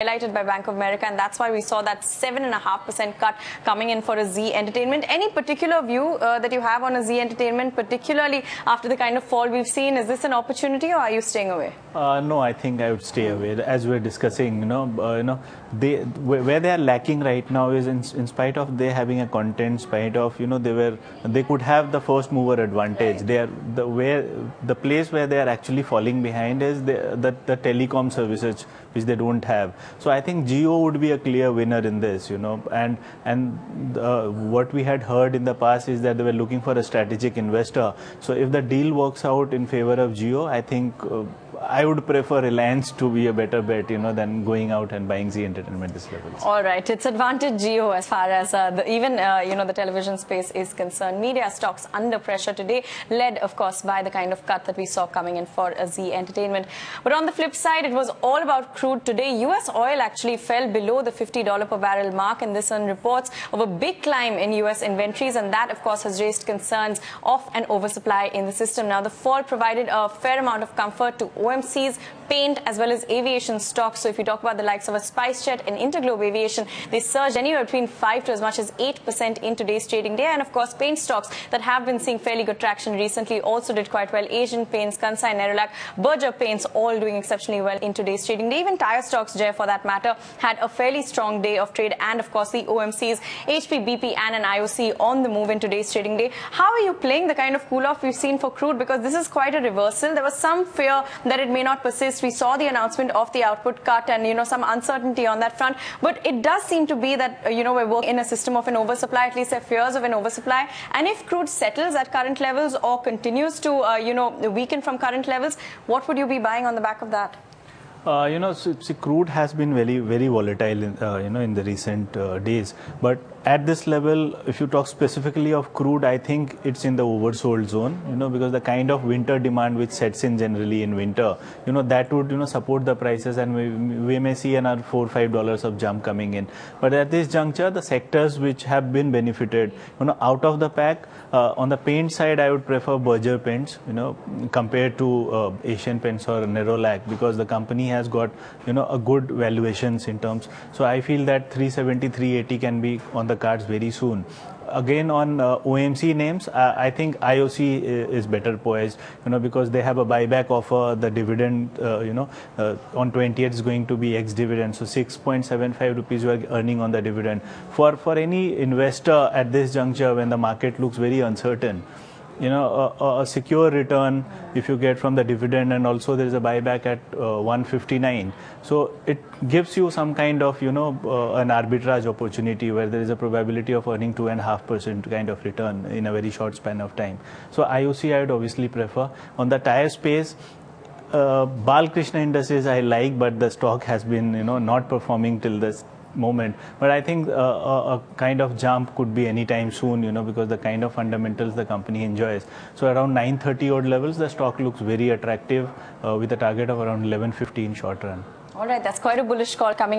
Highlighted by Bank of America, and that's why we saw that 7.5% cut coming in for a Z Entertainment. Any particular view that you have on a Z Entertainment, particularly after the kind of fall we've seen? Is this an opportunity, or are you staying away? No, I think I would stay away. As we're discussing, where they are lacking right now is in spite of they having a content, in spite of they could have the first mover advantage. They are the place where they are actually falling behind is the telecom services, which they don't have. So I think Jio would be a clear winner in this, and what we had heard in the past is that they were looking for a strategic investor. So if the deal works out in favor of Jio, I think I would prefer Reliance to be a better bet, than going out and buying Z Entertainment this level. All right, it's advantage Jio as far as the television space is concerned. Media stocks under pressure today, led of course by the kind of cut that we saw coming in for a Z Entertainment. But on the flip side, it was all about crude today. US oil actually fell below the $50 per barrel mark, and this on reports of a big climb in US inventories, and that of course has raised concerns of an oversupply in the system. Now the fall provided a fair amount of comfort to OMCs, paint as well as aviation stocks. So if you talk about the likes of a SpiceJet and Interglobe Aviation, they surged anywhere between 5 to as much as 8% in today's trading day. And of course, paint stocks that have been seeing fairly good traction recently also did quite well. Asian Paints, Kansai Nerolac, Berger Paints all doing exceptionally well in today's trading day. Even Tyer stocks, Jay, for that matter, had a fairly strong day of trade. And of course, the OMCs, HP, BP and an IOC on the move in today's trading day. How are you playing the kind of cool-off we've seen for crude? Because this is quite a reversal. There was some fear that it may not persist. We saw the announcement of the output cut and, some uncertainty on that front. But it does seem to be that, we're working in a system of an oversupply, at least there are fears of an oversupply. And if crude settles at current levels or continues to, weaken from current levels, what would you be buying on the back of that? Crude has been very, very volatile, in the recent days. But at this level, if you talk specifically of crude, I think it's in the oversold zone, because the kind of winter demand which sets in generally in winter, that would, support the prices, and we may see another $4 or $5 of jump coming in. But at this juncture, the sectors which have been benefited, out of the pack, on the paint side, I would prefer Berger Paints, compared to Asian Paints or Nerolac, because the company has got, a good valuations in terms. So I feel that 370, 380 can be on the cards very soon. Again, on OMC names, I think IOC is better poised, because they have a buyback offer. The dividend, on 20th is going to be ex-dividend. So 6.75 rupees you are earning on the dividend. For any investor at this juncture, when the market looks very uncertain, a secure return if you get from the dividend, and also there is a buyback at 159. So it gives you some kind of, an arbitrage opportunity where there is a probability of earning 2.5% kind of return in a very short span of time. So IOC I would obviously prefer. On the tire space, Balkrishna Industries I like, but the stock has been, not performing till this moment. But I think a kind of jump could be anytime soon, because the kind of fundamentals the company enjoys. So around 930 odd levels, the stock looks very attractive, with a target of around 1150 in short run. All right, that's quite a bullish call coming